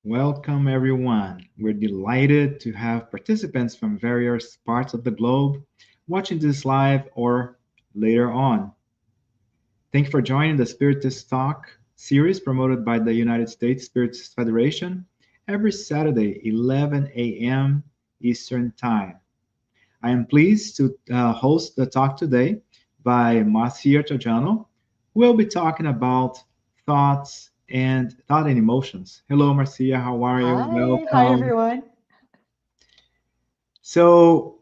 Welcome, everyone. We're delighted to have participants from various parts of the globe watching this live or later on. Thank you for joining the Spiritist Talk series promoted by the United States Spiritist Federation every Saturday, 11 a.m. Eastern Time. I am pleased to host the talk today by Marcia Trajano, who will be talking about thought and emotions. Hello, Marcia. How are you? Hi Welcome. everyone. So,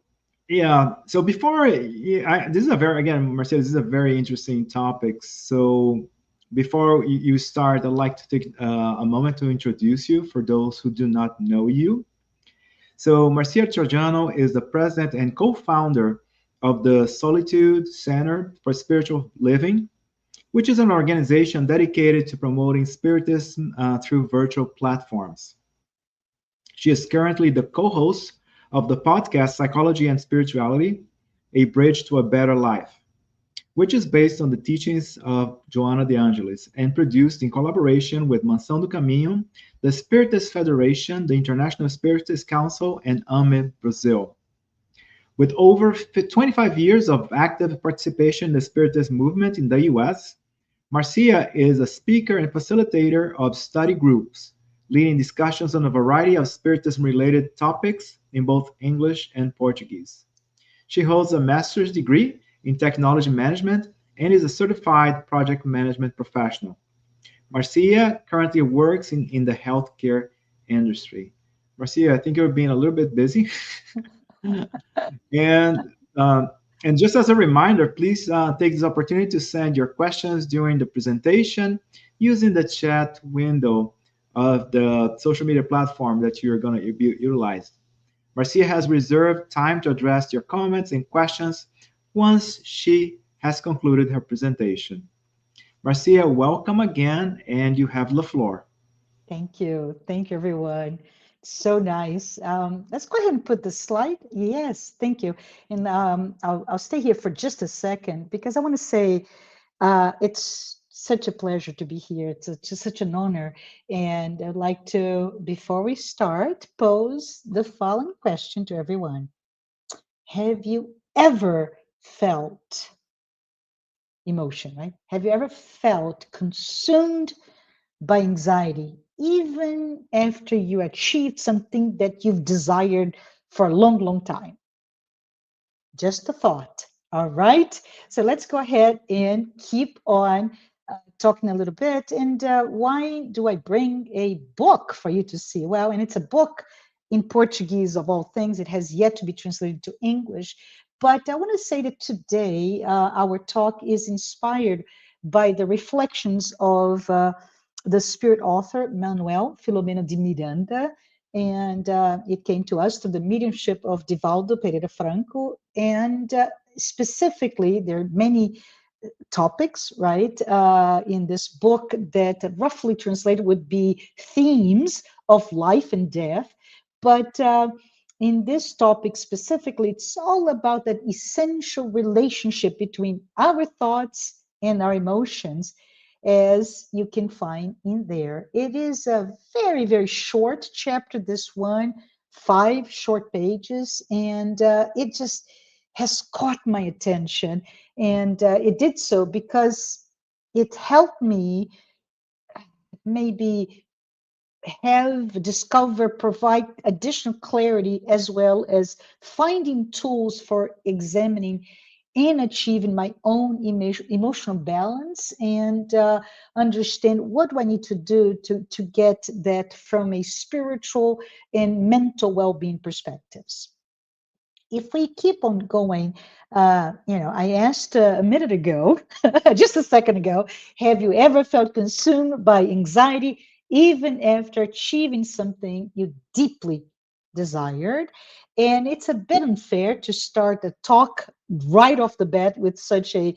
yeah. So before, this is a very again, Marcia, this is a very interesting topic. So before you start, I'd like to take a moment to introduce you for those who do not know you. So, Marcia Trajano is the president and co founder of the Solitude Center for Spiritual Living, which is an organization dedicated to promoting Spiritism through virtual platforms. She is currently the co host of the podcast Psychology and Spirituality, A Bridge to a Better Life, which is based on the teachings of Joana de Angelis and produced in collaboration with Mansão do Caminho, the Spiritist Federation, the International Spiritist Council, and AME Brazil. With over 25 years of active participation in the Spiritist movement in the US, Marcia is a speaker and facilitator of study groups, leading discussions on a variety of Spiritism related topics in both English and Portuguese. She holds a master's degree in technology management and is a certified project management professional. Marcia currently works in the healthcare industry. Marcia, I think you're being a little bit busy. And and just as a reminder, please take this opportunity to send your questions during the presentation using the chat window of the social media platform that you're going to utilize. Marcia has reserved time to address your comments and questions once she has concluded her presentation. Marcia, welcome again, and you have the floor. Thank you. Thank you, everyone. So nice. Let's go ahead and put the slide. Yes, thank you. And I'll stay here for just a second because I want to say it's such a pleasure to be here. It's just such an honor. And I'd like to, before we start, pose the following question to everyone. Have you ever felt emotion, right? Have you ever felt consumed by anxiety, even after you achieved something that you've desired for a long, long time? Just a thought. All right. So let's go ahead and keep on talking a little bit. And why do I bring a book for you to see? Well, and it's a book in Portuguese of all things. It has yet to be translated to English. But I want to say that today our talk is inspired by the reflections of the spirit author Manuel Filomeno de Miranda, and it came to us through the mediumship of Divaldo Pereira Franco. And specifically, there are many topics, right, in this book that roughly translated would be themes of life and death. But in this topic specifically, it's all about that essential relationship between our thoughts and our emotions, as you can find in there. It is a very, very short chapter, this one, 5 short pages, and it just has caught my attention. And it did so because it helped me maybe have, discover, provide additional clarity, as well as finding tools for examining and achieving my own emotional balance, and understand what do I need to do to get that from a spiritual and mental well-being perspectives. If we keep on going, I asked a minute ago, just a second ago, have you ever felt consumed by anxiety even after achieving something you deeply desired? And it's a bit unfair to start a talk right off the bat with such a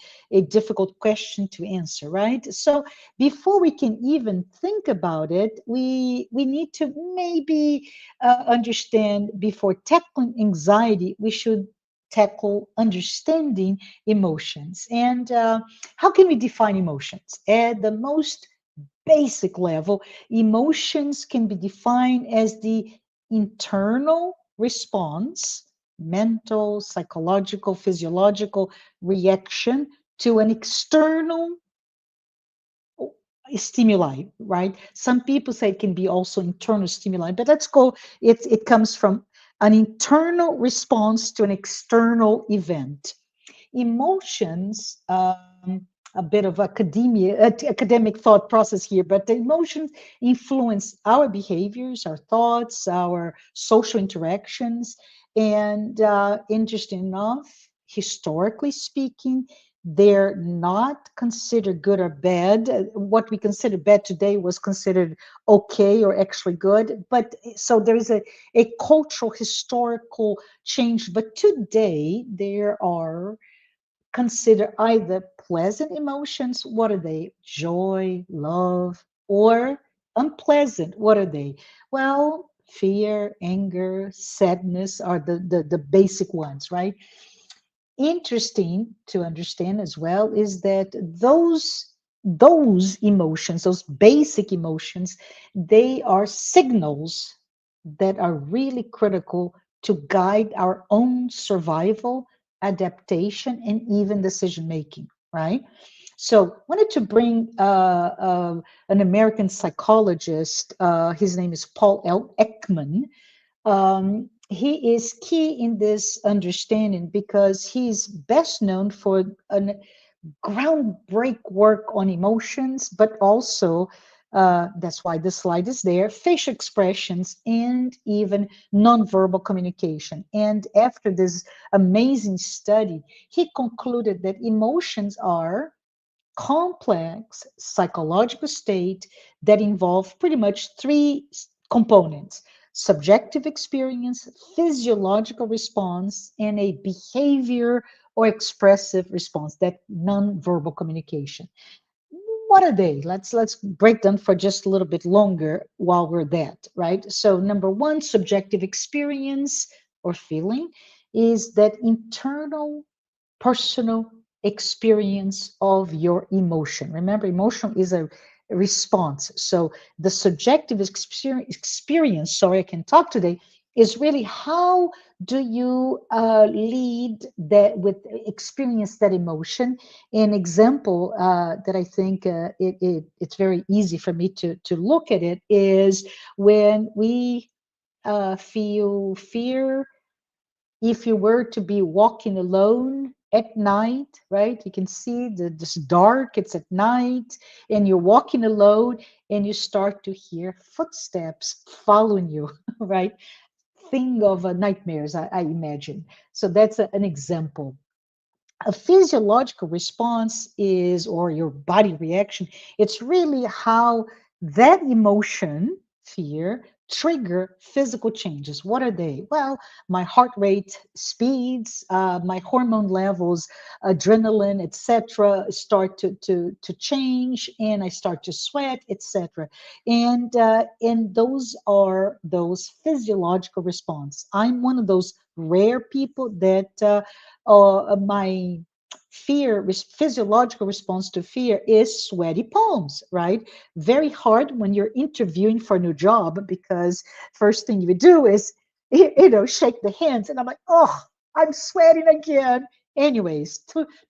difficult question to answer, right? So before we can even think about it, we need to maybe understand, before tackling anxiety, we should tackle understanding emotions. And how can we define emotions? At the most basic level, emotions can be defined as the internal response, mental, psychological, physiological reaction to an external stimuli, right? Some people say it can be also internal stimuli, but let's go, it comes from an internal response to an external event. Emotions, a bit of academic thought process here, but the emotions influence our behaviors, our thoughts, our social interactions. And interesting enough, historically speaking, they're not considered good or bad. What we consider bad today was considered okay or actually good. But so there's a cultural, historical change. But today, there are consider either pleasant emotions, what are they? Joy, love, or unpleasant, what are they? Well, fear, anger, sadness are the basic ones, right? Interesting to understand as well is that those emotions, those basic emotions, they are signals that are really critical to guide our own survival, adaptation, and even decision making, right? So wanted to bring an American psychologist, his name is Paul L. Ekman. He is key in this understanding because he's best known for a groundbreak work on emotions, but also that's why the slide is there, facial expressions and even nonverbal communication. And after this amazing study, he concluded that emotions are complex psychological state that involve pretty much three components: subjective experience, physiological response, and a behavior or expressive response, that nonverbal communication. What are they? Let's break them for just a little bit longer while we're that, right? So number one, subjective experience or feeling is that internal personal experience of your emotion. Remember, emotion is a response. So the subjective experience, sorry, I can talk today, is really how do you lead that with experience that emotion. An example that I think it's very easy for me to look at it is when we feel fear. If you were to be walking alone at night, right? You can see this dark, it's at night, and you're walking alone and you start to hear footsteps following you, right? Think of nightmares, I imagine. So that's an example. A physiological response is, or your body reaction, it's really how that emotion, fear, trigger physical changes. What are they? Well, my heart rate speeds, my hormone levels, adrenaline, etc., start to change, and I start to sweat, etc. And those are those physiological response. I'm one of those rare people that my physiological response to fear is sweaty palms, right? Very hard when you're interviewing for a new job, because first thing you do is shake the hands, and I'm like, oh, I'm sweating again. Anyways,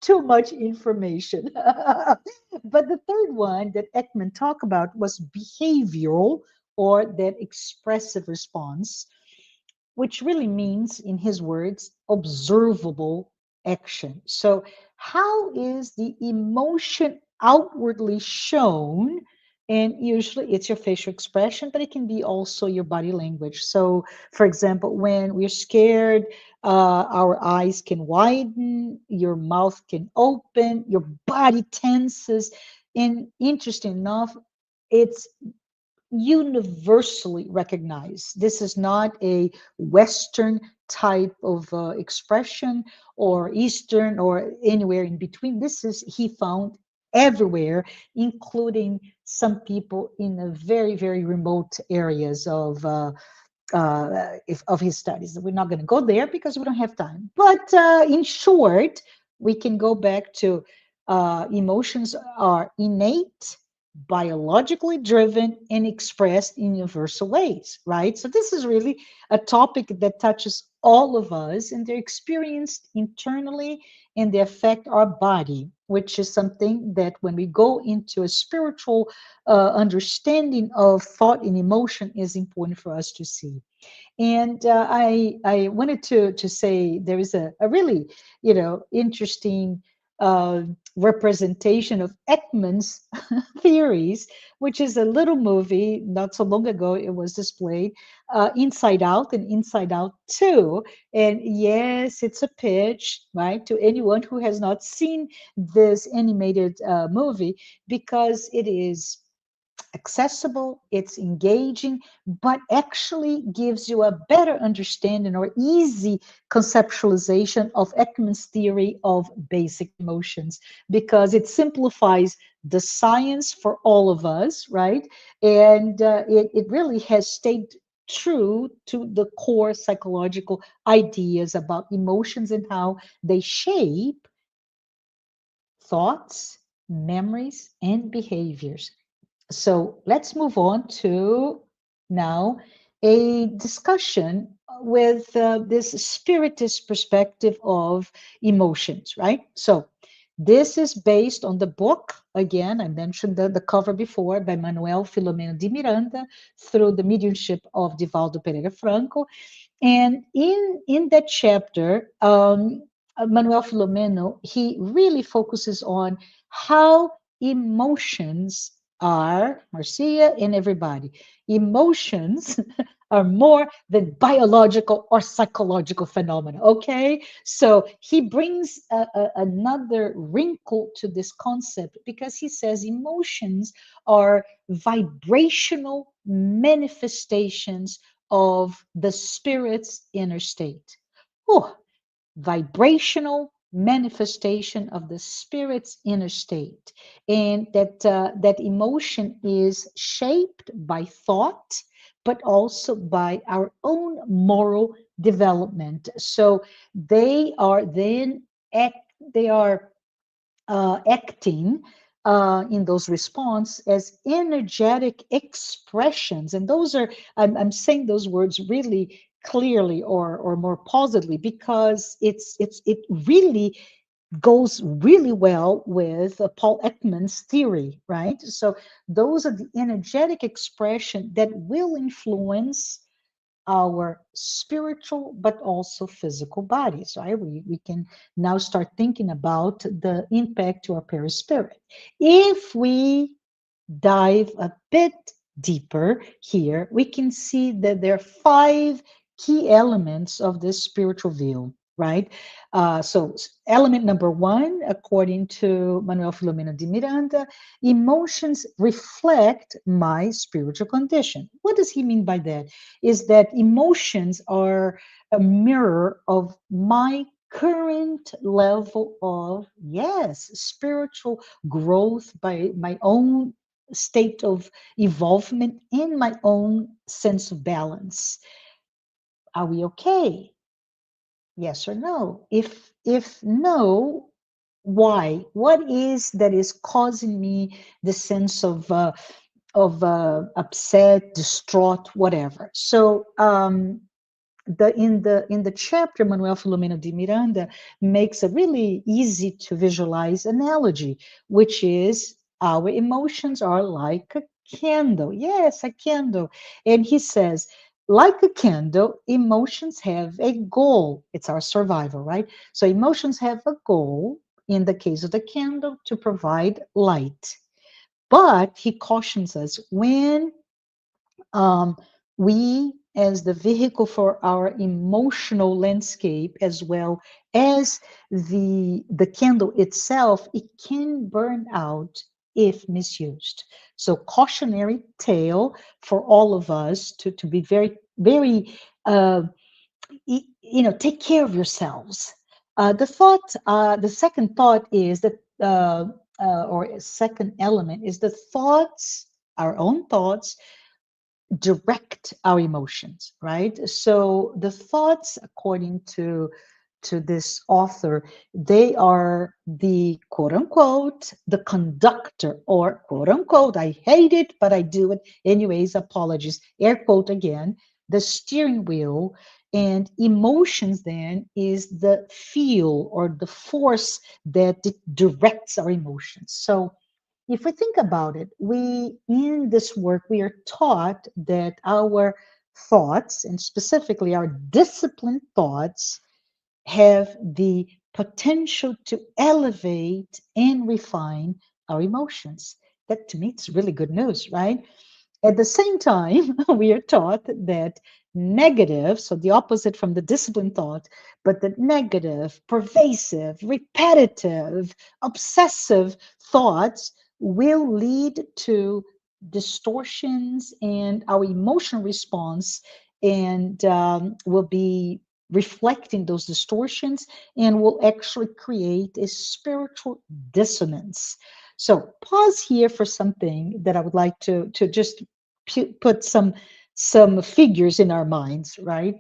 too much information. But the third one that Ekman talked about was behavioral, or that expressive response, which really means, in his words, observable action. So, how is the emotion outwardly shown? And usually it's your facial expression, but it can be also your body language. So, for example, when we're scared, our eyes can widen, your mouth can open, your body tenses. And interesting enough, it's universally recognized. This is not a Western type of expression, or Eastern, or anywhere in between. This is, he found, everywhere, including some people in a very, very remote areas of his studies. We're not going to go there because we don't have time. But in short, we can go back to emotions are innate, biologically driven and expressed in universal ways, right? So this is really a topic that touches all of us, and they're experienced internally and they affect our body, which is something that when we go into a spiritual understanding of thought and emotion is important for us to see. And I wanted to say there is a really interesting uh, representation of Ekman's theories, which is a little movie not so long ago. It was displayed, Inside Out and Inside Out 2. And yes, it's a pitch, right, to anyone who has not seen this animated movie, because it is accessible, it's engaging, but actually gives you a better understanding or easy conceptualization of Ekman's theory of basic emotions, because it simplifies the science for all of us, right? And it really has stayed true to the core psychological ideas about emotions and how they shape thoughts, memories, and behaviors. So let's move on to now a discussion with this spiritist perspective of emotions, right? So this is based on the book. Again, I mentioned the cover before, by Manuel Filomeno de Miranda, through the mediumship of Divaldo Pereira Franco. And in that chapter, Manuel Filomeno, he really focuses on how emotions are, Marcia and everybody, emotions are more than biological or psychological phenomena. Okay, so he brings another wrinkle to this concept, because he says emotions are vibrational manifestations of the spirit's inner state. Oh, vibrational manifestation of the spirit's inner state, and that emotion is shaped by thought, but also by our own moral development. So they are then they are acting in those response as energetic expressions. And those are, I'm saying those words really clearly or more positively, because it really goes really well with Paul Ekman's theory, right? So those are the energetic expression that will influence our spiritual but also physical bodies, right? We can now start thinking about the impact to our perispirit. If we dive a bit deeper here, we can see that there are five key elements of this spiritual view, right? So, element number one, according to Manuel Filomeno de Miranda, emotions reflect my spiritual condition. What does he mean by that? Is that emotions are a mirror of my current level of, yes, spiritual growth, by my own state of evolvement in my own sense of balance. Are we okay? Yes or no? If no, why? What is that is causing me the sense of upset, distraught, whatever? So in the chapter, Manuel Filomeno de Miranda makes a really easy to visualize analogy, which is our emotions are like a candle. Yes, a candle. And he says, like a candle, emotions have a goal. It's our survival, right? So emotions have a goal, in the case of the candle, to provide light. But he cautions us, when um, we, as the vehicle for our emotional landscape, as well as the candle itself, it can burn out if misused. So cautionary tale for all of us to be very, very take care of yourselves. The second thought is that, or second element is the thoughts, our own thoughts direct our emotions, right? So the thoughts, according to to this author, they are the quote unquote, the conductor, or quote unquote, I hate it, but I do it anyways, apologies, air quote again, the steering wheel. And emotions then is the feel or the force that directs our emotions. So if we think about it, we in this work we are taught that our thoughts, and specifically our disciplined thoughts, have the potential to elevate and refine our emotions. That to me it's really good news, right? At the same time, we are taught that negative, so the opposite from the disciplined thought, but the negative, pervasive, repetitive, obsessive thoughts will lead to distortions and our emotional response, and will be reflecting those distortions and will actually create a spiritual dissonance. So pause here for something that I would like to just put some figures in our minds, right?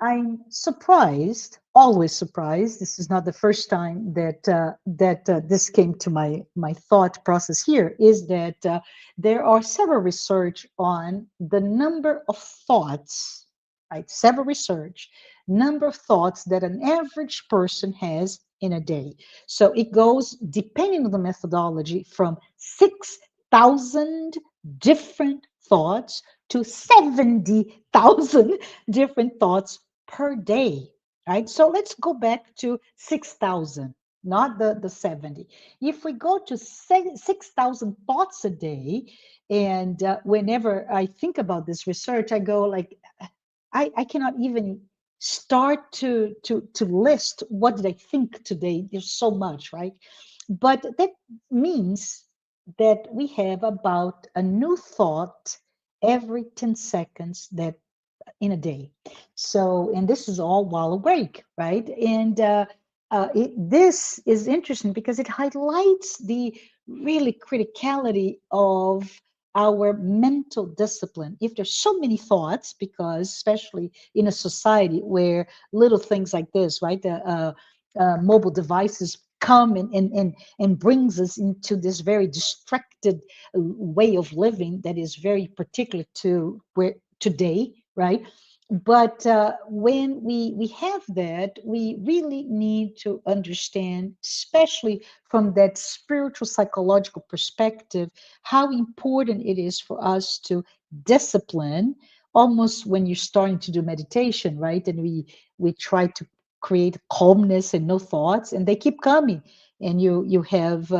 I'm surprised, always surprised. This is not the first time that this came to my thought process here. Is that there are several research on the number of thoughts, right? Several research number of thoughts that an average person has in a day. So it goes, depending on the methodology, from 6,000 different thoughts to 70,000 different thoughts per day, right? So let's go back to 6,000, not the 70. If we go to 6,000 thoughts a day, and whenever I think about this research, I go like, I cannot even start to list what did I think today. There's so much, right? But that means that we have about a new thought every 10 seconds that in a day. So, and this is all while awake, right? And this is interesting because it highlights the really criticality of our mental discipline. If there's so many thoughts, because especially in a society where little things like this, right, the mobile devices come and brings us into this very distracted way of living that is very particular to where today, right? But when we have that, we really need to understand, especially from that spiritual psychological perspective, how important it is for us to discipline. Almost when you're starting to do meditation, right? And we try to create calmness and no thoughts, and they keep coming. And you have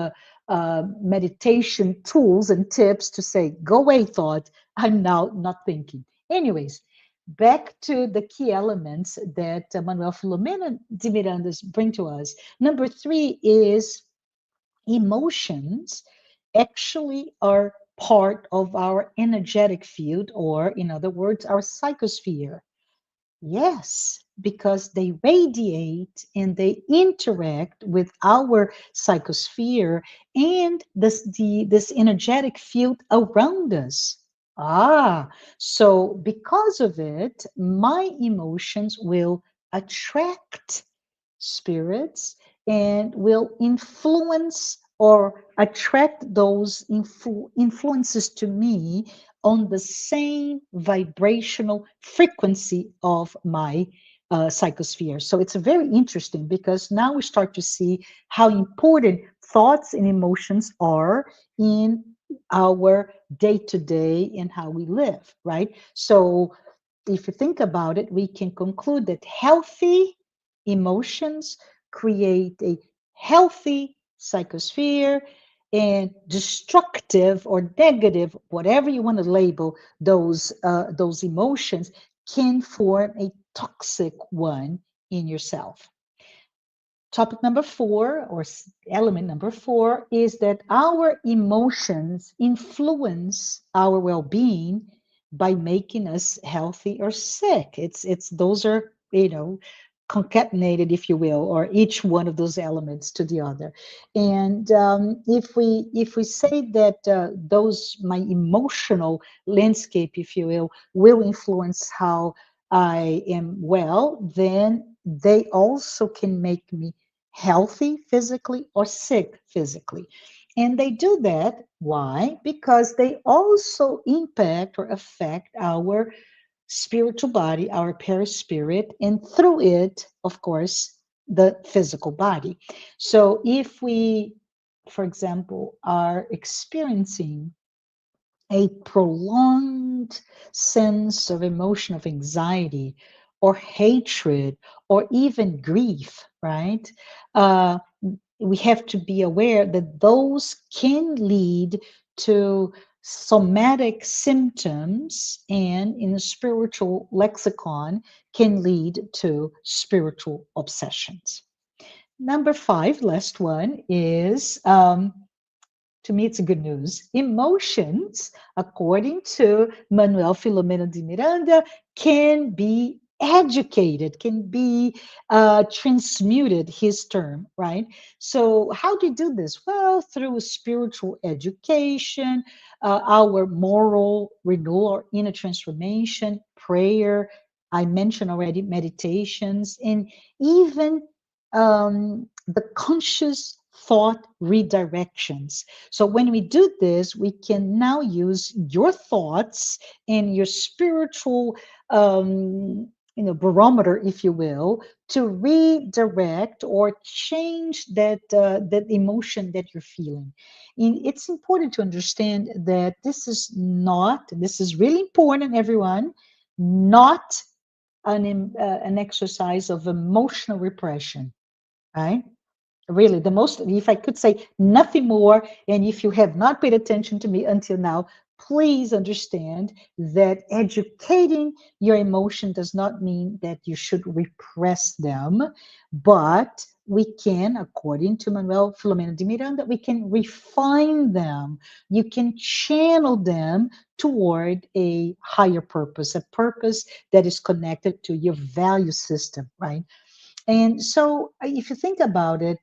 meditation tools and tips to say, go away, thought. I'm now not thinking. Anyways, back to the key elements that Manuel Filomena de Miranda's bring to us. Number three is emotions actually are part of our energetic field, or in other words, our psychosphere. Yes, because they radiate and they interact with our psychosphere and this energetic field around us. Ah, so because of it, my emotions will attract spirits and will influence or attract those influences to me on the same vibrational frequency of my psychosphere. So it's very interesting because now we start to see how important thoughts and emotions are in our day to day and how we live, right? So if you think about it, we can conclude that healthy emotions create a healthy psychosphere, and destructive or negative, whatever you want to label those emotions, can form a toxic one in yourself. Topic number four, or element number four, is that our emotions influence our well-being by making us healthy or sick. It's those are, concatenated, if you will, or each one of those elements to the other. And if we say that those my emotional landscape, if you will influence how I am well, then they also can make me healthy physically or sick physically. And they do that. Why? Because they also impact or affect our spiritual body, our perispirit, and through it, of course, the physical body. So if we, for example, are experiencing a prolonged sense of emotion of anxiety or hatred or even grief, right? Uh, we have to be aware that those can lead to somatic symptoms and in the spiritual lexicon can lead to spiritual obsessions. Number five, last one is to me, it's a good news. Emotions, according to Manuel Filomeno de Miranda, can be educated, can be transmuted, his term, right? So, how do you do this? Well, through spiritual education, our moral renewal or inner transformation, prayer. I mentioned already meditations, and even the conscious thought redirections. So when we do this, we can now use your thoughts and your spiritual, barometer, if you will, to redirect or change that emotion that you're feeling. And it's important to understand that this is really important, everyone, not an exercise of emotional repression, right? Really, the most, if I could say nothing more, and if you have not paid attention to me until now, please understand that educating your emotion does not mean that you should repress them, but we can, according to Manuel Filomeno de Miranda, we can refine them. You can channel them toward a higher purpose, a purpose that is connected to your value system, right? And so, if you think about it,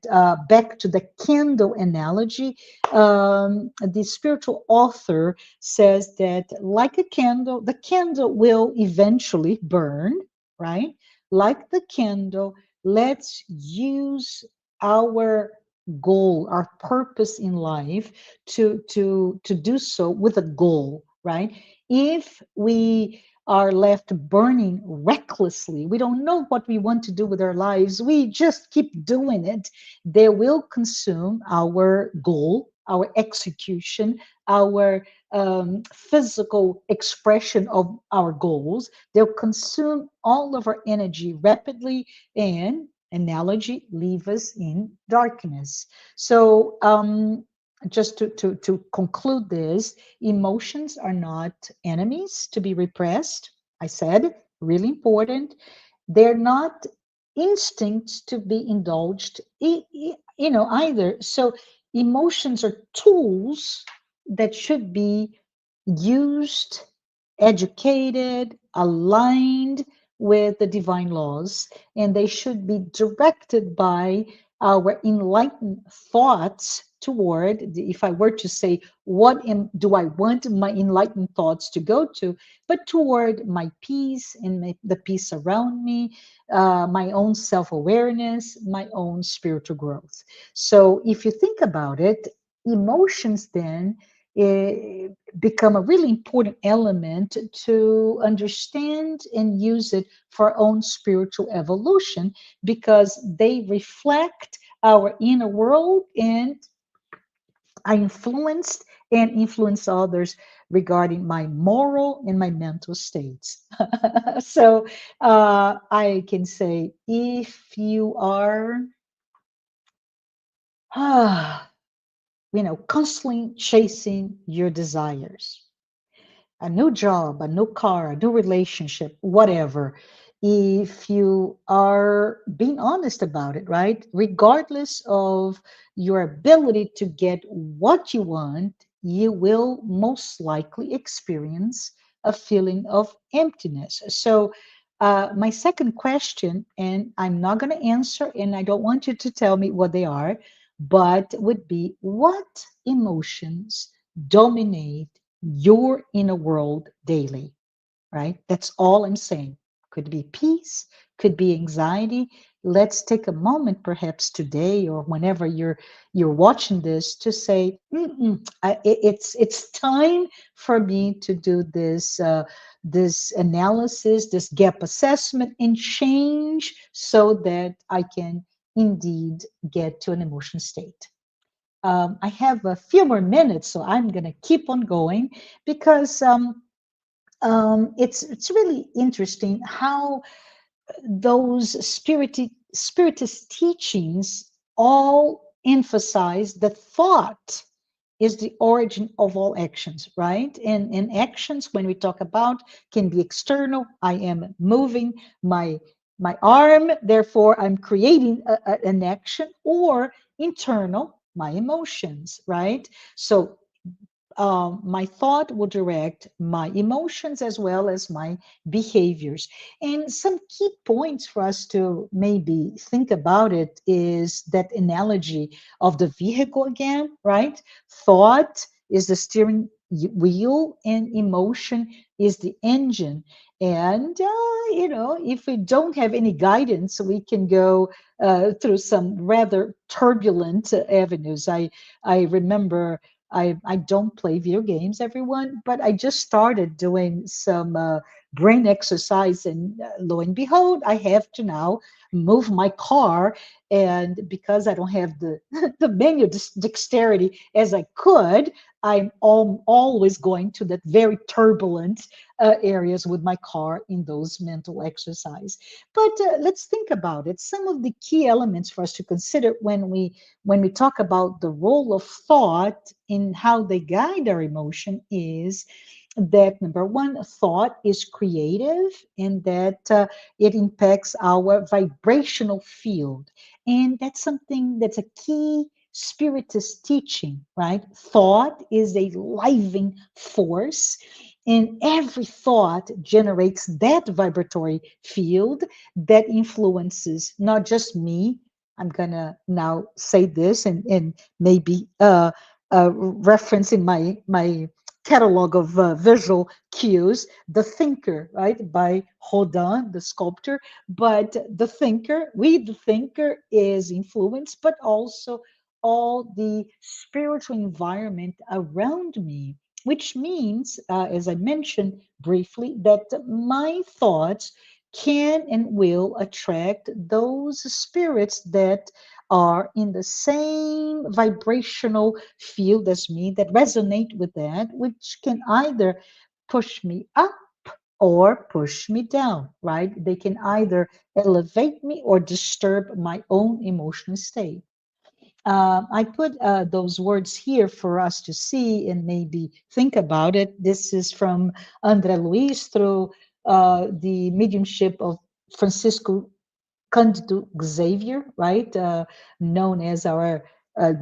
back to the candle analogy, the spiritual author says that, like a candle, the candle will eventually burn, right? Like the candle, let's use our goal, our purpose in life to do so with a goal, right? If we are left burning recklessly. We don't know what we want to do with our lives. We just keep doing it. They will consume our goal, our execution, our physical expression of our goals. They'll consume all of our energy rapidly and analogy leave us in darkness. So just to conclude this, emotions are not enemies to be repressed. I said, really important. They're not instincts to be indulged, either. So emotions are tools that should be used, educated, aligned with the divine laws, and they should be directed by our enlightened thoughts toward, if I were to say, do I want my enlightened thoughts to go to, but toward my peace and the peace around me, my own self-awareness, my own spiritual growth. So if you think about it, emotions then become a really important element to understand and use it for our own spiritual evolution because they reflect our inner world and I influenced and influence others regarding my moral and my mental states. So I can say if you are constantly chasing your desires, a new job, a new car, a new relationship, whatever, if you are being honest about it, right? Regardless of your ability to get what you want, you will most likely experience a feeling of emptiness. So, my second question, and I'm not going to answer, and I don't want you to tell me what they are, but would be what emotions dominate your inner world daily, right? That's all I'm saying. could be peace, could be anxiety. Let's take a moment, perhaps today or whenever you're watching this, to say, it's time for me to do this analysis, this gap assessment, and change so that I can indeed get to an emotion state. I have a few more minutes, so I'm going to keep on going because it's really interesting how those spiritist teachings all emphasize that thought is the origin of all actions, right? And actions, when we talk about, can be external. I am moving my arm, therefore I'm creating an action, or internal, my emotions, right? So my thought will direct my emotions as well as my behaviors. And some key points for us to maybe think about it is that analogy of the vehicle again, right? Thought is the steering wheel and emotion is the engine. And, if we don't have any guidance, we can go through some rather turbulent avenues. I remember I don't play video games, everyone, but I just started doing some brain exercise, and lo and behold, I have to now move my car. And because I don't have the the manual dexterity as I could, I'm always going to that very turbulent areas with my car in those mental exercise. But let's think about it. Some of the key elements for us to consider when we talk about the role of thought in how they guide our emotion is that number one, thought is creative and that it impacts our vibrational field. And that's something that's a key spiritist teaching, right? Thought is a living force, and every thought generates that vibratory field that influences not just me. I'm gonna now say this and maybe reference in my catalog of visual cues, The Thinker, right, by Rodin, the sculptor. But the thinker, the thinker is influenced, but also all the spiritual environment around me, which means, as I mentioned briefly, that my thoughts can and will attract those spirits that are in the same vibrational field as me, that resonate with that, which can either push me up or push me down, right? They can either elevate me or disturb my own emotional state. I put those words here for us to see and maybe think about it. This is from Andre Luis through the mediumship of Francisco Cândido Xavier, right? Known as our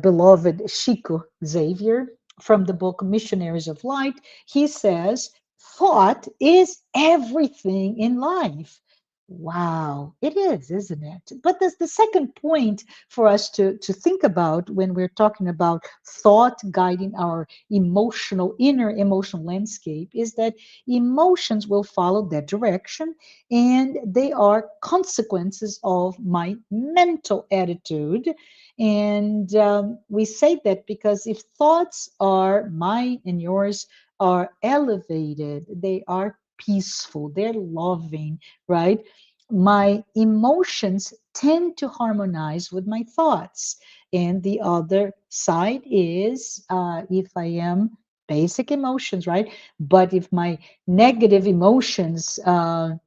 beloved Chico Xavier, from the book Missionaries of Light. He says, thought is everything in life. Wow, it is, isn't it? But there's the second point for us to think about when we're talking about thought guiding our inner emotional landscape is that emotions will follow that direction, and they are consequences of my mental attitude. And we say that because if thoughts are mine and yours are elevated, they are peaceful, they're loving, right? My emotions tend to harmonize with my thoughts. And the other side is if I am basic emotions, right? But if my negative emotions, and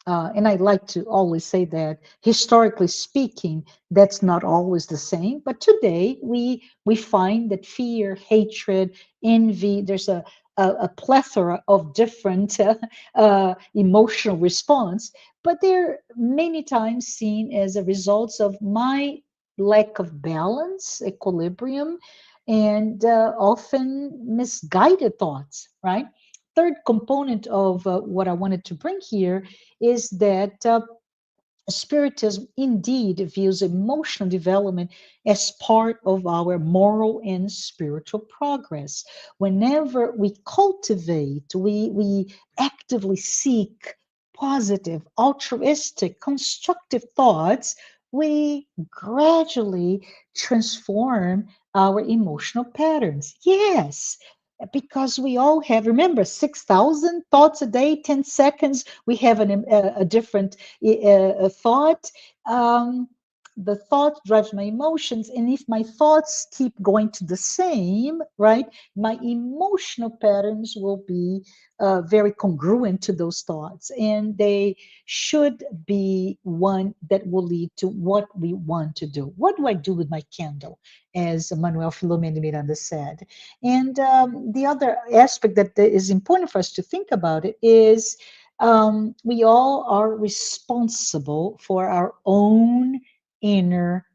I like to always say that historically speaking, that's not always the same. But today we find that fear, hatred, envy, there's a plethora of different emotional response, but they're many times seen as a result of my lack of balance, equilibrium, and often misguided thoughts, right? Third component of what I wanted to bring here is that Spiritism indeed views emotional development as part of our moral and spiritual progress. Whenever we cultivate, we actively seek positive, altruistic, constructive thoughts, we gradually transform our emotional patterns. Yes, because we all have, remember, 6,000 thoughts a day, 10 seconds, we have a different thought. Um, the thought drives my emotions. And if my thoughts keep going to the same, right, my emotional patterns will be very congruent to those thoughts. And they should be one that will lead to what we want to do. What do I do with my candle? As Manuel Filomeno Miranda said. And the other aspect that is important for us to think about it is we all are responsible for our own inner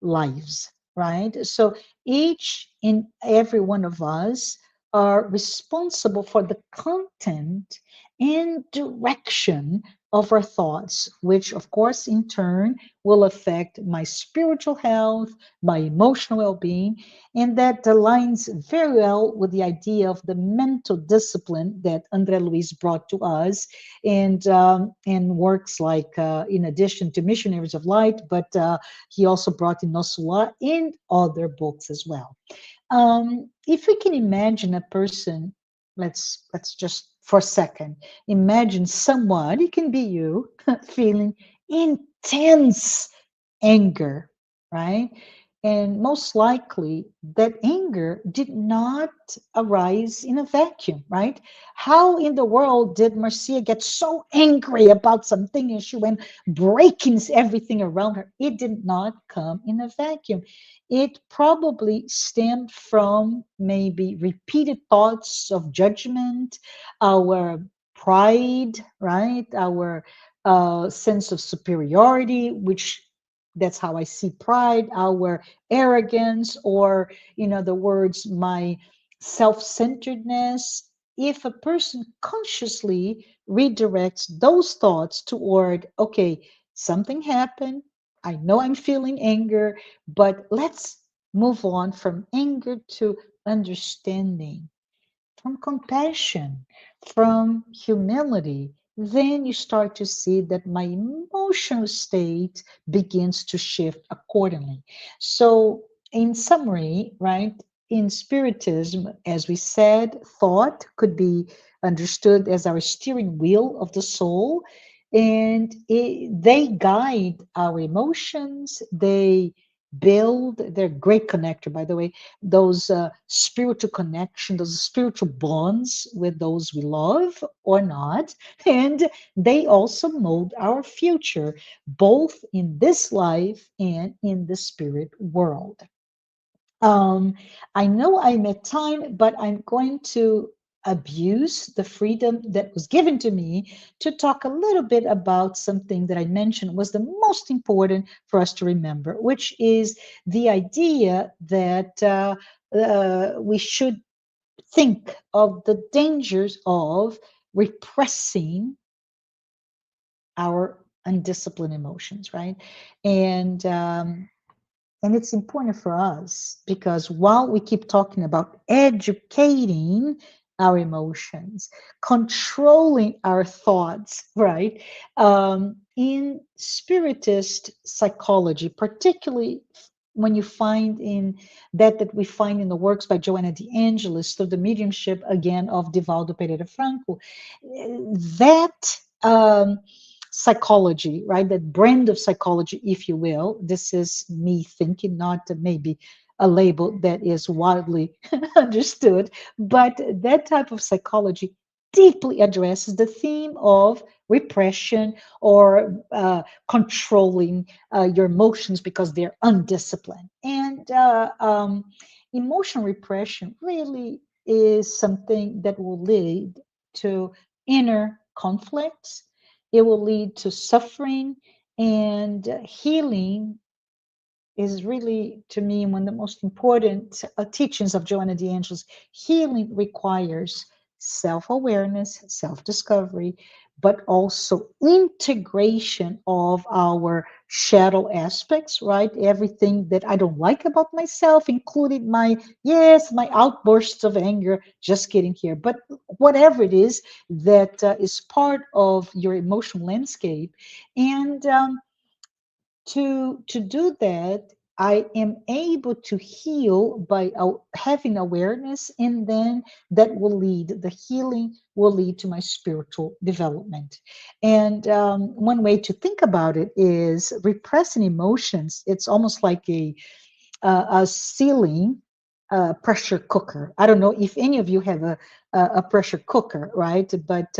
lives, right? So each and every one of us are responsible for the content and direction of our thoughts, which, of course, in turn will affect my spiritual health, my emotional well being. And that aligns very well with the idea of the mental discipline that André Luiz brought to us and works like, in addition to Missionaries of Light, but he also brought in Nosua in other books as well. If we can imagine a person, let's just for a second imagine someone, it can be you, feeling intense anger, right? And most likely that anger did not arise in a vacuum, right? How in the world did Marcia get so angry about something and she went breaking everything around her? It did not come in a vacuum. It probably stemmed from maybe repeated thoughts of judgment, our pride, right? Our sense of superiority, which that's how I see pride, our arrogance, or in other words, my self centeredness. If a person consciously redirects those thoughts toward, okay, something happened, I know I'm feeling anger, but let's move on from anger to understanding, from compassion, from humility, then you start to see that my emotional state begins to shift accordingly. So, in summary, right, in Spiritism, as we said, thought could be understood as our steering wheel of the soul, and they guide our emotions, they build, they're a great connector, by the way, those spiritual connection, those spiritual bonds with those we love or not. And they also mold our future, both in this life and in the spirit world. Um, I know I'm at time, but I'm going to abuse the freedom that was given to me to talk a little bit about something that I mentioned was the most important for us to remember, which is the idea that we should think of the dangers of repressing our undisciplined emotions, right? And and it's important for us because while we keep talking about educating our emotions, controlling our thoughts, right? In Spiritist psychology, particularly when you find in that we find in the works by Joanna de Angelis through the mediumship again of Divaldo Pereira Franco, that psychology, right? That brand of psychology, if you will. This is me thinking, not maybe a label that is widely understood, but that type of psychology deeply addresses the theme of repression or controlling your emotions because they're undisciplined. And emotional repression really is something that will lead to inner conflicts, it will lead to suffering, and healing is really, to me, one of the most important teachings of Joanna de Angelis. Healing requires self awareness, self discovery, but also integration of our shadow aspects, right? Everything that I don't like about myself, including my, yes, my outbursts of anger, just getting here. But whatever it is that is part of your emotional landscape. And to do that, I am able to heal by having awareness, and then that will lead, the healing will lead to my spiritual development. And one way to think about it is repressing emotions. It's almost like a ceiling pressure cooker. I don't know if any of you have a pressure cooker, right? But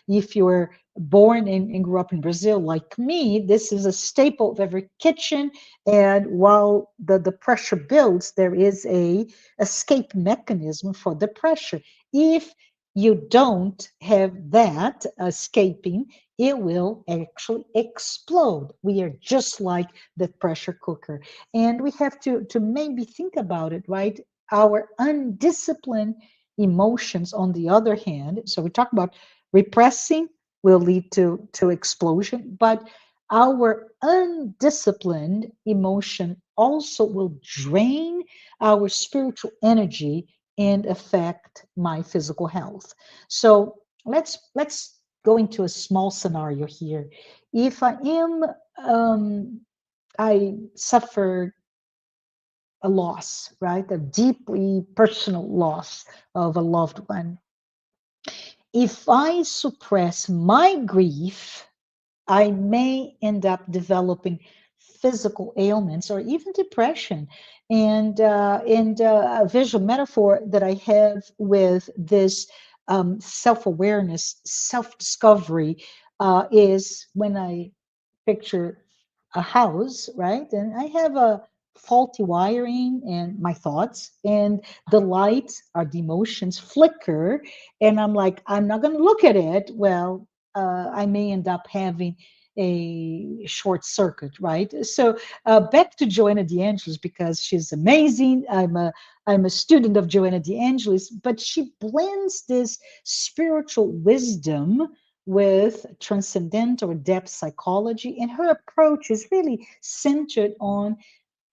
if you're born and grew up in Brazil like me, this is a staple of every kitchen. And while the pressure builds, there is a escape mechanism for the pressure. If you don't have that escaping, it will actually explode. We are just like the pressure cooker. And we have to maybe think about it, right? Our undisciplined emotions, on the other hand, so we talk about repressing will lead to explosion, but our undisciplined emotion also will drain our spiritual energy and affect my physical health. So let's go into a small scenario here. If I suffer a loss, right? A deeply personal loss of a loved one. If I suppress my grief, I may end up developing physical ailments or even depression. And a visual metaphor that I have with this self-awareness, self-discovery is when I picture a house, right? And I have a faulty wiring and my thoughts, and the lights are the emotions flicker, and I'm like, I'm not going to look at it. Well, I may end up having a short circuit, right? So back to Joanna DeAngelis, because she's amazing. I'm a student of Joanna DeAngelis, but she blends this spiritual wisdom with transcendental or depth psychology, and her approach is really centered on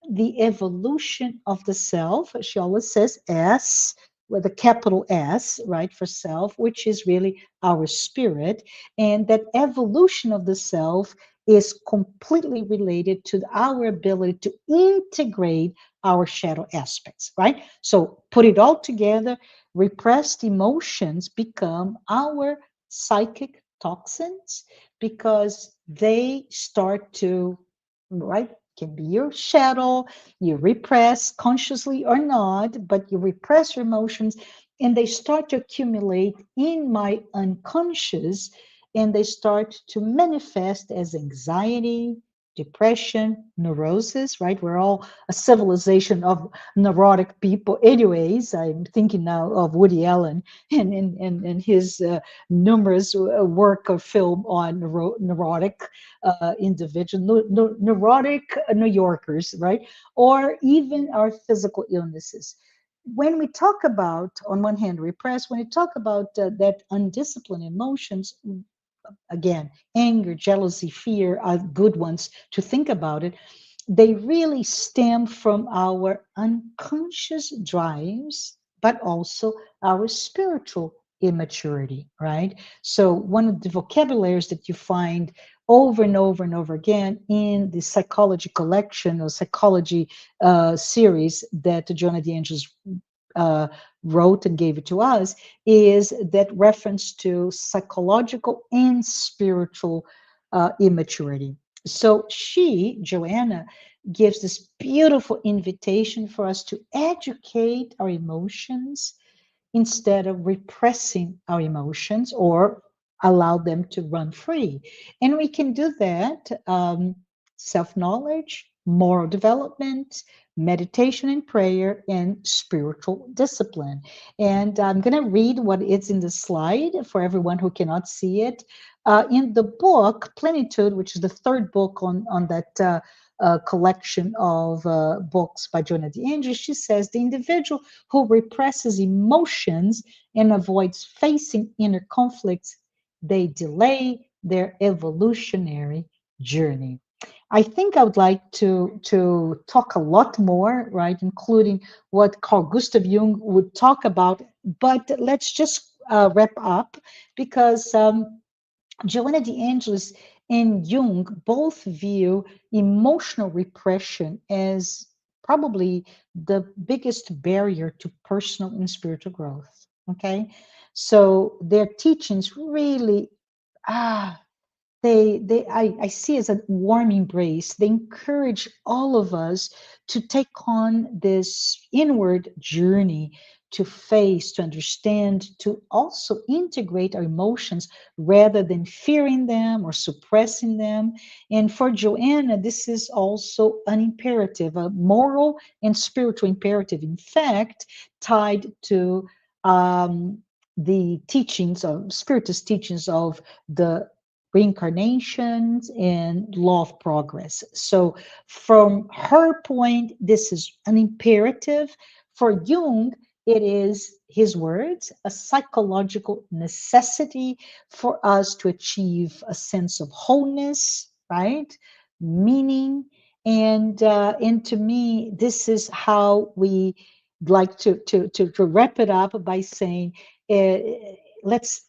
the evolution of the self. She always says S with a capital S, right, for self, which is really our spirit. And that evolution of the self is completely related to our ability to integrate our shadow aspects, right? So put it all together, repressed emotions become our psychic toxins because they start to, right, can be your shadow. You repress consciously or not, but you repress your emotions, and they start to accumulate in my unconscious, and they start to manifest as anxiety, depression, neurosis, right? We're all a civilization of neurotic people. Anyways, I'm thinking now of Woody Allen and his numerous work or film on neurotic individual, neurotic New Yorkers, right? Or even our physical illnesses. When we talk about, on one hand, repress, when we talk about that undisciplined emotions, again, anger, jealousy, fear are good ones to think about it. They really stem from our unconscious drives, but also our spiritual immaturity, right? So, one of the vocabularies that you find over and over and over again in the psychology collection or psychology series that Jonah DeAngelis uh, wrote and gave it to us is that reference to psychological and spiritual immaturity. So she, Joanna, gives this beautiful invitation for us to educate our emotions instead of repressing our emotions or allow them to run free. And we can do that self knowledge, moral development, meditation and prayer, and spiritual discipline. And I'm going to read what is in the slide for everyone who cannot see it. In the book, Plenitude, which is the third book on that. Collection of books by Jonah DeAndre, she says the individual who represses emotions and avoids facing inner conflicts they delay their evolutionary journey. I think I would like to talk a lot more, right, including what Carl Gustav Jung would talk about. But let's just wrap up because Joanna de Angelis and Jung both view emotional repression as probably the biggest barrier to personal and spiritual growth. Okay, so their teachings really ah I see as a warm embrace. They encourage all of us to take on this inward journey to face, to understand, to also integrate our emotions rather than fearing them or suppressing them. And for Joanna, this is also an imperative, a moral and spiritual imperative, in fact, tied to the teachings of spiritist teachings of the reincarnations and law of progress. So, from her point, this is an imperative. For Jung, it is his words, a psychological necessity for us to achieve a sense of wholeness, right? Meaning. And to me, this is how we like to wrap it up by saying, uh, let's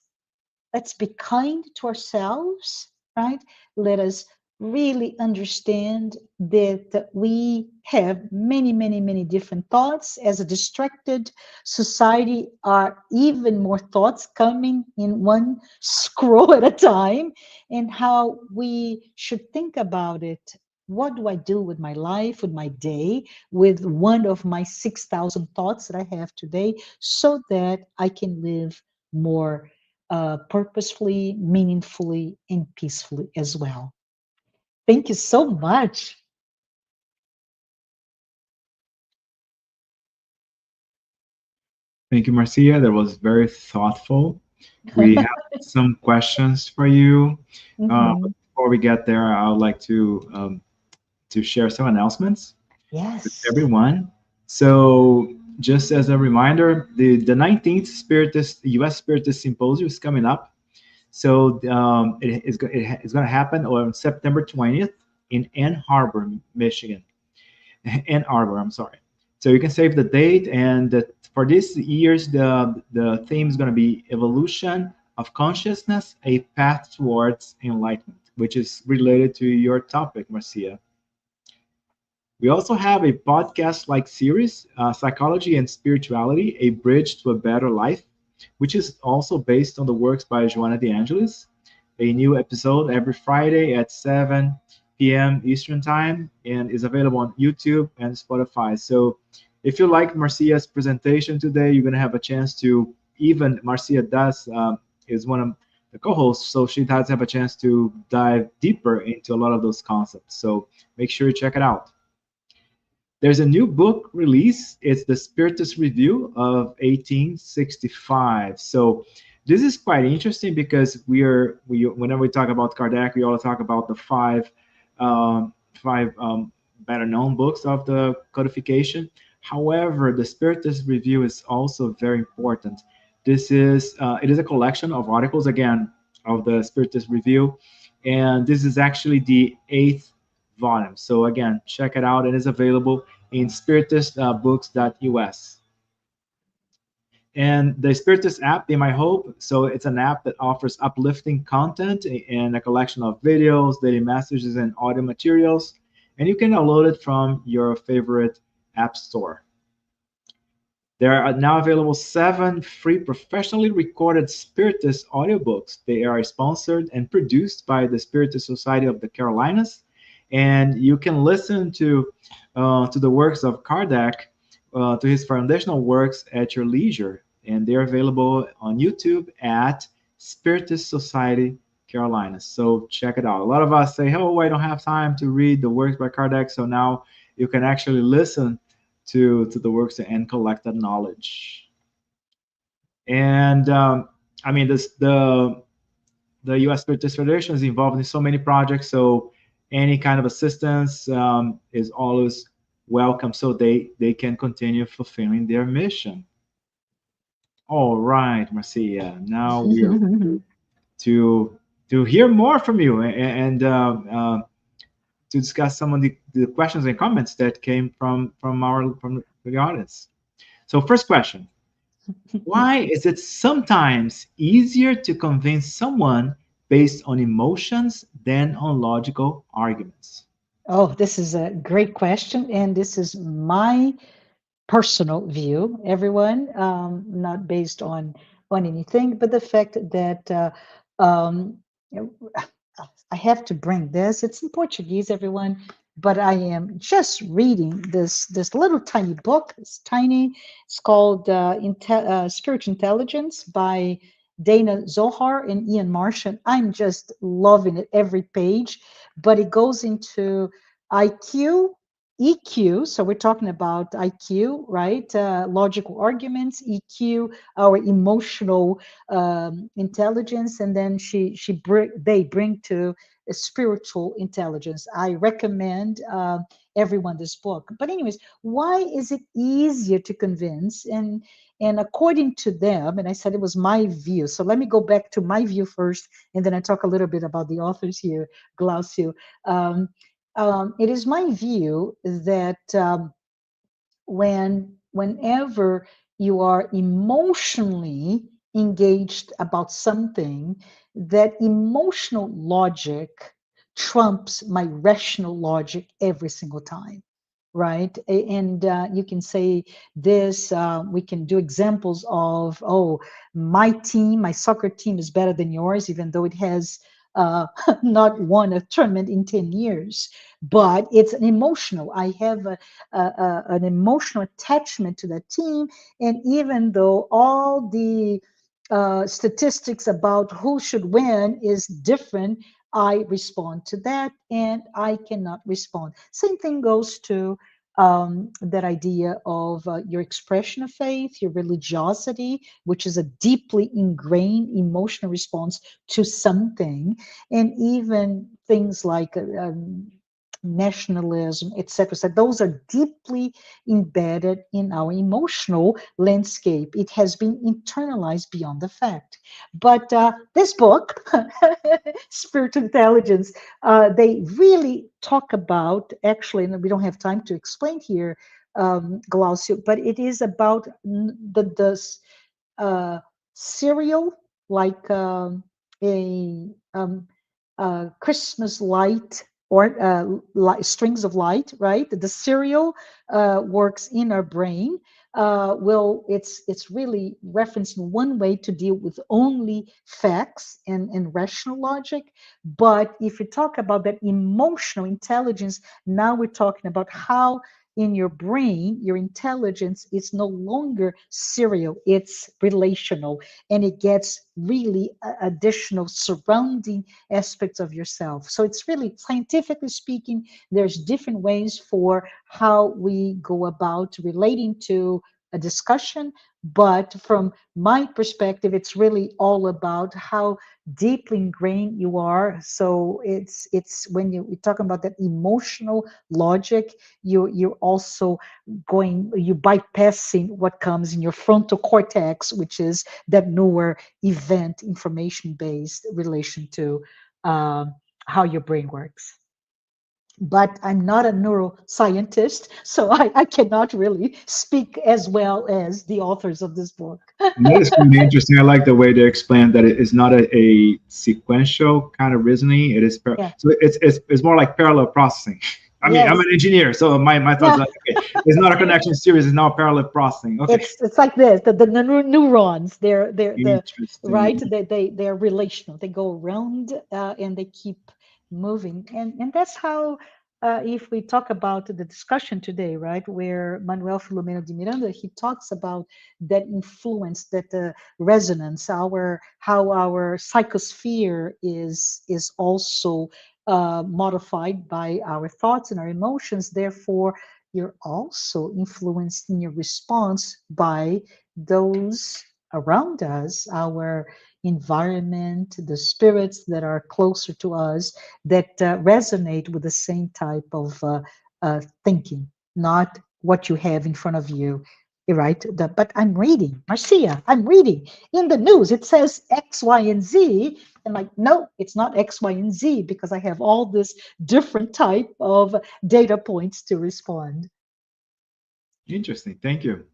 let's be kind to ourselves, right? Let us really understand that we have many, many, many different thoughts. As a distracted society, are even more thoughts coming in one scroll at a time, and how we should think about it. What do I do with my life, with my day, with one of my 6,000 thoughts that I have today, so that I can live more purposefully, meaningfully, and peacefully as well. Thank you so much. Thank you, Marcia. That was very thoughtful. We have some questions for you. But Mhm. before we get there, I would like to share some announcements with Yes. everyone. So, just as a reminder, the 19th Spiritist US Spiritist Symposium is coming up. So it's going to happen on September 20th in Ann Arbor, Michigan. Ann Arbor, I'm sorry. So you can save the date, and for this year's the theme is going to be evolution of consciousness, a path towards enlightenment, which is related to your topic, Marcia. We also have a podcast like series, Psychology and Spirituality, A Bridge to a Better Life, which is also based on the works by Joanna de Angelis. A new episode every Friday at 7 p.m. Eastern Time and is available on YouTube and Spotify. So if you like Marcia's presentation today, you're going to have a chance to, even Marcia does, is one of the co-hosts, so she does have a chance to dive deeper into a lot of those concepts. So make sure you check it out. There's a new book release. It's the Spiritus Review of 1865. So this is quite interesting because whenever we talk about Kardec, we all talk about the five better known books of the codification. However, the Spiritus Review is also very important. It is a collection of articles again of the Spiritus Review, and this is actually the eighth volume. So again, check it out. It is available in spiritistbooks.us. And the Spiritist app, Be My Hope. So it's an app that offers uplifting content and a collection of videos, daily messages, and audio materials. And you can download it from your favorite app store. There are now available 7 free professionally recorded Spiritist audiobooks. They are sponsored and produced by the Spiritist Society of the Carolinas, and you can listen to the works of Kardec, to his foundational works at your leisure, and they're available on YouTube at Spiritist Society Carolinas. So check it out. A lot of us say, "Oh, I don't have time to read the works by Kardec," so now you can actually listen to the works and collect that knowledge. And I mean, the U.S. Spiritist Federation is involved in so many projects, so any kind of assistance is always welcome, so they can continue fulfilling their mission. All right, Marcia. Now we are to hear more from you and to discuss some of the questions and comments that came from the audience. So, first question: why is it sometimes easier to convince someone based on emotions than on logical arguments? Oh, this is a great question, and this is my personal view, everyone, not based on anything, but the fact that um, I have to bring this. It's in Portuguese, everyone, but I am just reading this little tiny book. It's tiny. It's called Spiritual Intelligence by Dana Zohar and Ian Martian. I'm just loving it every page, but it goes into IQ, EQ. So we're talking about IQ, right? Logical arguments, EQ, our emotional intelligence, and then they bring to a spiritual intelligence. I recommend everyone this book. But anyways, why is it easier to convince? And according to them, and I said it was my view. So let me go back to my view first, and then I talk a little bit about the authors here, Glaucio. Um, it is my view that whenever you are emotionally engaged about something, that emotional logic trumps my rational logic every single time, right? And you can say this, we can do examples of, oh, my team, my soccer team is better than yours, even though it has not won a tournament in 10 years, but it's an emotional. I have an emotional attachment to that team. And even though all the statistics about who should win is different, I respond to that and I cannot respond. Same thing goes to that idea of your expression of faith, your religiosity, which is a deeply ingrained emotional response to something, and even things like nationalism, etc. So those are deeply embedded in our emotional landscape. It has been internalized beyond the fact. But this book, Spiritual Intelligence, they really talk about, actually, and we don't have time to explain here, Glaucio, but it is about the cereal, like a Christmas light or strings of light, right? The cereal works in our brain. Well, it's really referencing one way to deal with only facts and rational logic. But if you talk about that emotional intelligence, now we're talking about how in your brain, your intelligence is no longer serial, it's relational, and it gets really additional surrounding aspects of yourself. So it's really, scientifically speaking, there's different ways for how we go about relating to a discussion. But from my perspective, it's really all about how deeply ingrained you are. So it's when we're talking about that emotional logic, you're also you bypassing what comes in your frontal cortex, which is that newer event information based relation to how your brain works. But I'm not a neuroscientist, so I cannot really speak as well as the authors of this book. That is kind of interesting. I like the way they explain that it is not a sequential kind of reasoning. It is Yeah. so it's more like parallel processing. I mean, I'm Yes. an engineer, so my thoughts Yeah. are okay. It's not a connection series; it's now parallel processing. Okay, It's like this. The neurons, they're the right. interesting. They're relational. They go around and they keep moving. And that's how. If we talk about the discussion today, right, where Manuel Filomeno de Miranda, he talks about that influence, that resonance, how our psychosphere is also modified by our thoughts and our emotions. Therefore, you're also influenced in your response by those around us, our environment, the spirits that are closer to us that resonate with the same type of thinking, not what you have in front of you. right? But I'm reading, Marcia, I'm reading in the news. It says X, Y, and Z. And like, no, it's not X, Y, and Z because I have all this different type of data points to respond. Interesting. Thank you.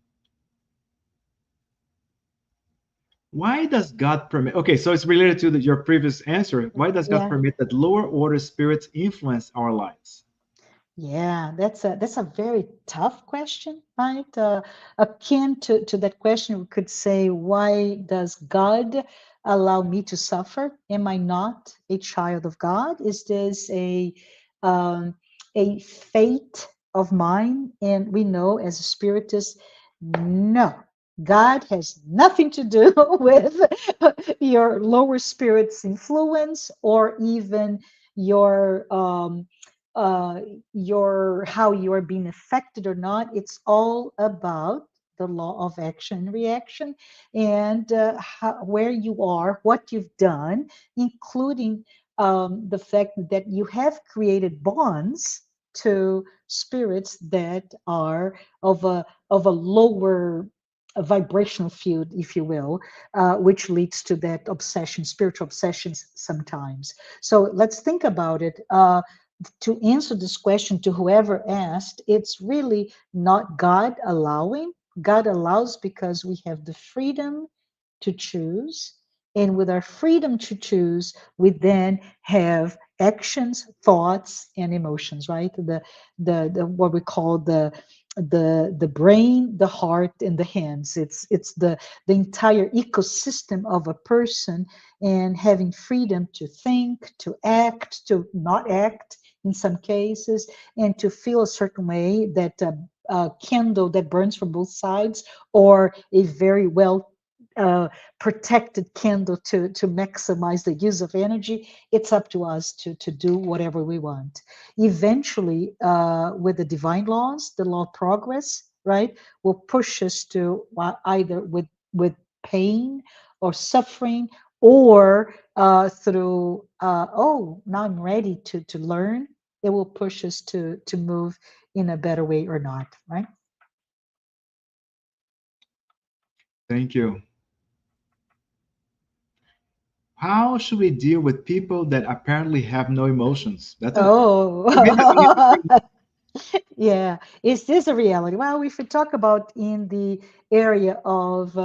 Why does God permit? Okay, so it's related to your previous answer. Why does God Yeah. permit that lower order spirits influence our lives? Yeah, that's a very tough question, right? Akin to that question, we could say, why does God allow me to suffer? Am I not a child of God? Is this um, a fate of mine? And we know as a spiritist, no. God has nothing to do with your lower spirit's influence or even your uh, your how you are being affected or not. It's all about the law of action and reaction, and where you are, what you've done, including the fact that you have created bonds to spirits that are of a lower vibrational field, if you will, which leads to that obsession, spiritual obsessions sometimes. So let's think about it. To answer this question to whoever asked, it's really not God allowing. God allows because we have the freedom to choose. And with our freedom to choose, we then have actions, thoughts, and emotions, right? The what we call the brain, the heart, and the hands. It's the entire ecosystem of a person, and having freedom to think, to act, to not act in some cases, and to feel a certain way, that candle that burns from both sides, or a very well uh, protected candle to maximize the use of energy. It's up to us to do whatever we want. Eventually, with the divine laws, the law of progress, right, will push us to either with pain or suffering, or through oh, now I'm ready to learn. It will push us to move in a better way or not, right? Thank you. How should we deal with people that apparently have no emotions? That's a again, that's an Oh, interesting. yeah. Is this a reality? Well, if we talk about in the area of,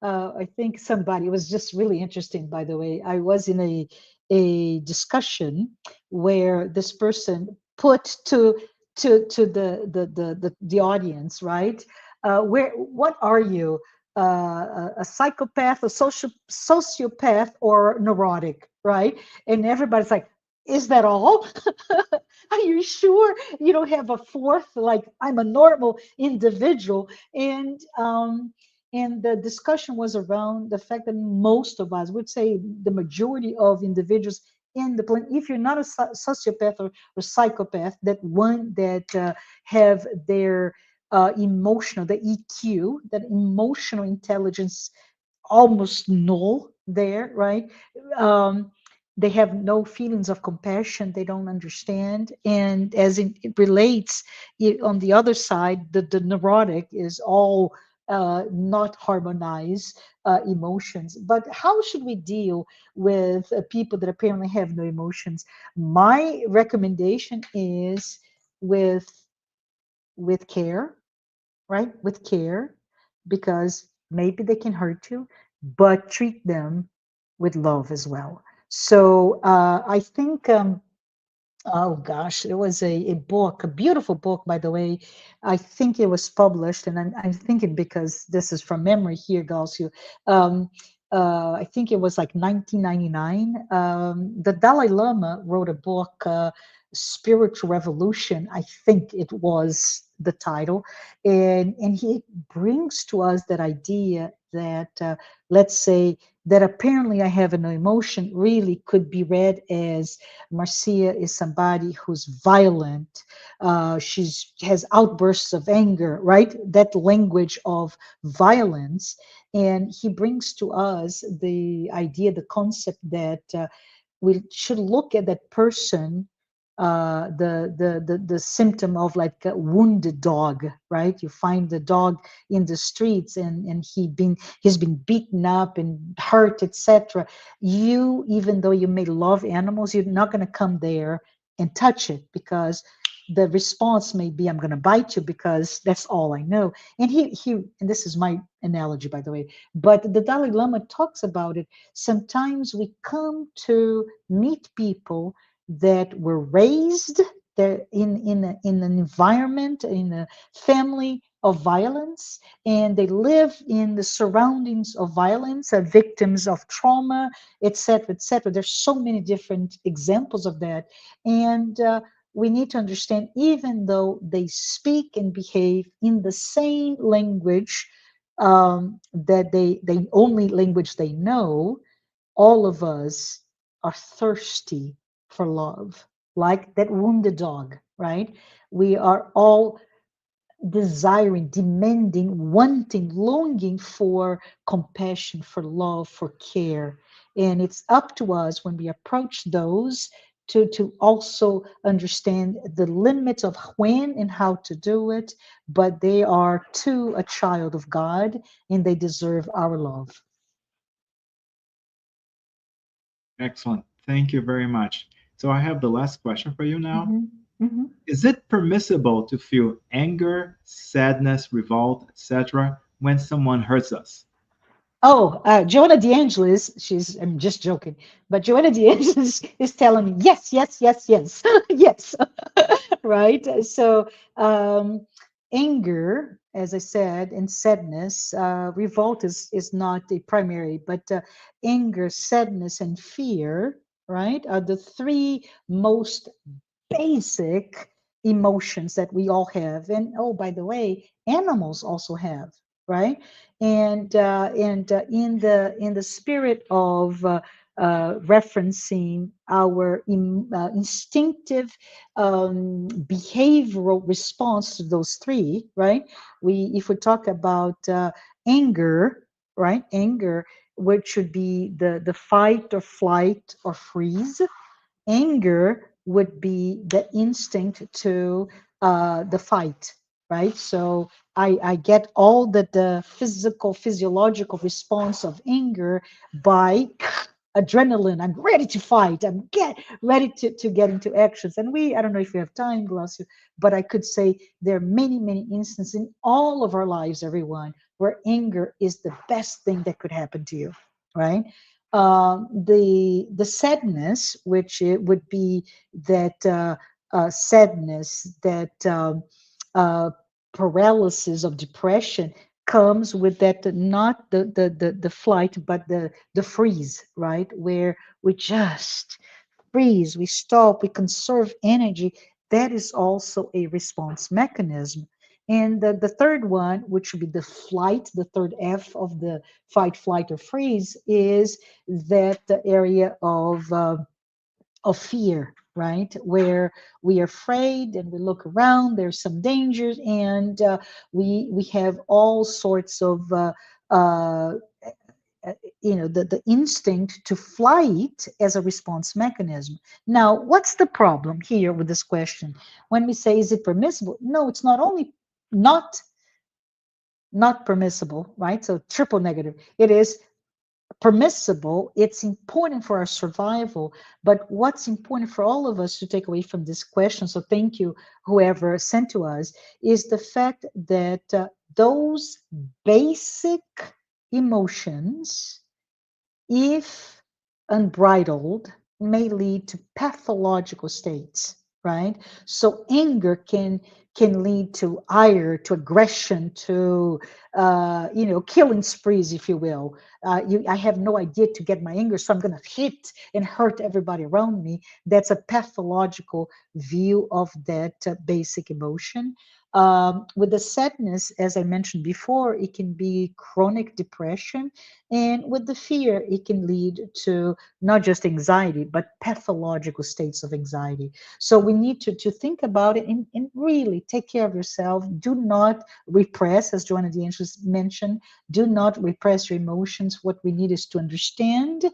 I think somebody, it was just really interesting, by the way. I was in a discussion where this person put to the audience, right? What are you? A psychopath, a sociopath, or neurotic, right? And everybody's like, is that all? Are you sure you don't have a fourth? Like, I'm a normal individual, and the discussion was around the fact that most of us would say the majority of individuals in the planet, if you're not a sociopath or psychopath, that one that have their emotional, the EQ, that emotional intelligence almost null there, right? Um, they have no feelings of compassion. They don't understand. And as it relates, on the other side, the neurotic is all not harmonized emotions. But how should we deal with people that apparently have no emotions? My recommendation is with with care, right? With care, because maybe they can hurt you, but treat them with love as well. So I think, oh gosh, it was a book, a beautiful book, by the way. I think it was published, and I'm thinking because this is from memory here, Galsio. Um, I think it was like 1999. The Dalai Lama wrote a book, Spiritual Revolution. I think it was the title, and he brings to us that idea that, let's say, that apparently I have no emotion really could be read as Marcia is somebody who's violent. She's has outbursts of anger, right? That language of violence. And he brings to us the idea, the concept that we should look at that person the symptom of like a wounded dog, right? You find the dog in the streets, and he's been beaten up and hurt, etc. You, even though you may love animals, you're not going to come there and touch it, because the response may be, I'm going to bite you because that's all I know. And and this is my analogy, by the way, but the Dalai Lama talks about it. Sometimes we come to meet people that were raised there in an environment, in a family of violence, and they live in the surroundings of violence, are victims of trauma, etc., etc. There's so many different examples of that, and we need to understand, even though they speak and behave in the same language, that they only language they know, all of us are thirsty for love, like that wounded dog, right? We are all desiring, demanding, wanting, longing for compassion, for love, for care. And it's up to us when we approach those to also understand the limits of when and how to do it, but they are too a child of God, and they deserve our love. Excellent. Thank you very much. So I have the last question for you now. Mhm, mhm. Is it permissible to feel anger, sadness, revolt, etc. when someone hurts us? Oh, Joanna DeAngelis, I'm just joking, but Joanna DeAngelis is telling me, yes, yes, yes, yes, yes, right? So, anger, as I said, and sadness, revolt is not the primary, but anger, sadness, and fear, right, are the three most basic emotions that we all have. And oh, by the way, animals also have, right? And in the spirit of referencing our instinctive behavioral response to those three, right? We, if we talk about anger, right? Anger, which should be the fight or flight or freeze. Anger would be the instinct to the fight, right? So I get all the physical, physiological response of anger by adrenaline. I'm ready to fight. I'm ready to get into actions. And I don't know if we have time, Glacio, but I could say there are many, many instances in all of our lives, everyone, where anger is the best thing that could happen to you, right? The sadness, which it would be that sadness, that uh, paralysis of depression, comes with that, not the flight, but the freeze, right? Where we just freeze, we stop, we conserve energy. That is also a response mechanism. And the third one, which would be the flight, the third F of the fight, flight, or freeze, is that the area of fear, right? Where we are afraid and we look around, there's some dangers, and we have all sorts of uh, the instinct to flight as a response mechanism. Now, what's the problem here with this question? When we say, is it permissible? No, it's not only not not permissible, right? So triple negative. It is permissible. It's important for our survival. But what's important for all of us to take away from this question, so thank you, whoever sent to us, is the fact that those basic emotions, if unbridled, may lead to pathological states, right? So anger can lead to ire, to aggression, to killing sprees, if you will. I have no idea to get my anger, so I'm going to hit and hurt everybody around me. That's a pathological view of that basic emotion. With the sadness, as I mentioned before, it can be chronic depression, and with the fear, it can lead to not just anxiety, but pathological states of anxiety. So we need to think about it and really take care of yourself. Do not repress, as Joanna DeAngelis mentioned, do not repress your emotions. What we need is to understand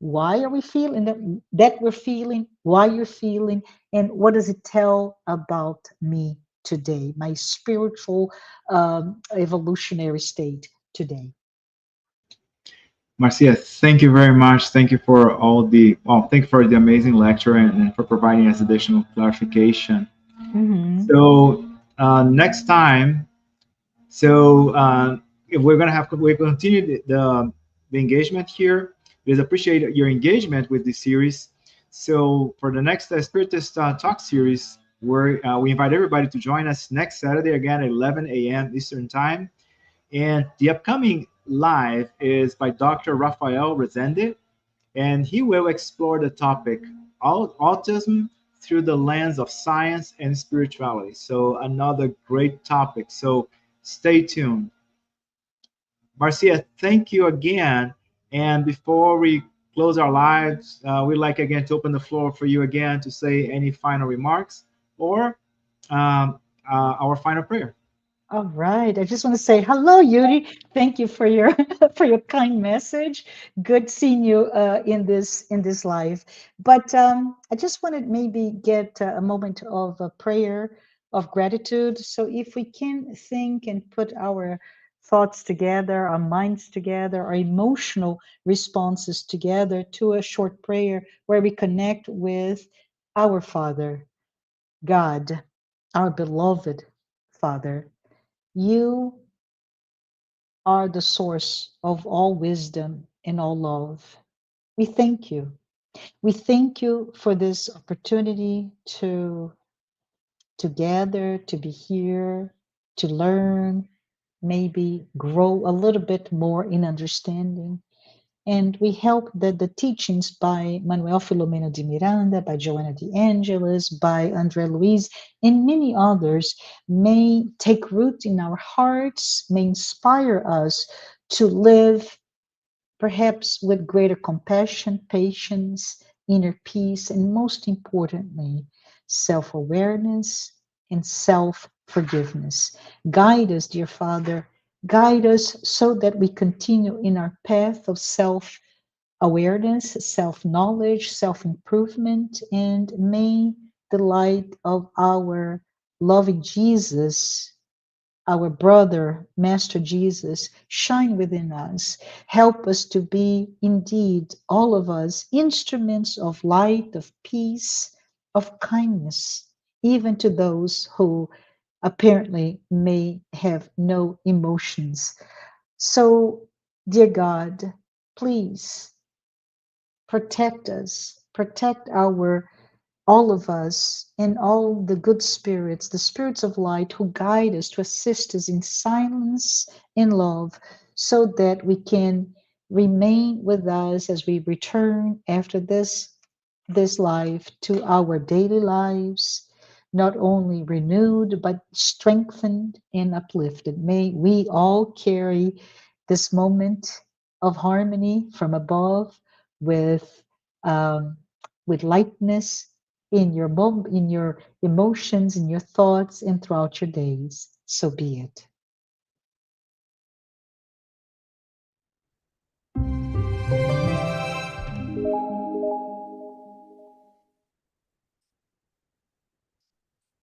Why are we feeling that we're feeling? Why you're feeling? And what does it tell about me today? My spiritual evolutionary state today. Marcia, thank you very much. Thank you for all the, well, thank you for the amazing lecture and for providing us additional clarification. Hmm. So next time, so if we're gonna have we continue the engagement here. Please appreciate your engagement with this series. So for the next Spiritist Talk series, we invite everybody to join us next Saturday again at 11 a.m. Eastern Time. And the upcoming live is by Dr. Rafael Rezende, and he will explore the topic autism through the lens of science and spirituality. So, another great topic. So, stay tuned. Marcia, thank you again. And before we close our lives, we'd like again to open the floor for you again to say any final remarks or um, our final prayer. All right. I just want to say hello, Yuri. Thank you for your for your kind message. Good seeing you in this live. But I just wanted maybe get a moment of a prayer of gratitude. So if we can think and put our thoughts together, our minds together, our emotional responses together to a short prayer where we connect with our Father, God, our beloved Father. You are the source of all wisdom and all love. We thank you. We thank you for this opportunity to gather, to be here, to learn, maybe grow a little bit more in understanding. And we hope that the teachings by Manuel Filomeno de Miranda, by Joanna de Angelis, by André Luiz, and many others may take root in our hearts, may inspire us to live perhaps with greater compassion, patience, inner peace, and most importantly, self awareness and self forgiveness. Guide us, dear Father. Guide us so that we continue in our path of self awareness, self knowledge, self improvement, and may the light of our loving Jesus, our brother, Master Jesus, shine within us. Help us to be indeed, all of us, instruments of light, of peace, of kindness, even to those who apparently may have no emotions. So, dear God, please protect us, protect our all of us and all the good spirits, the spirits of light who guide us to assist us in silence, in love, so that we can remain with us as we return after this life to our daily lives, not only renewed, but strengthened and uplifted. May we all carry this moment of harmony from above with, um, with lightness in your in your emotions, in your thoughts, and throughout your days. So be it.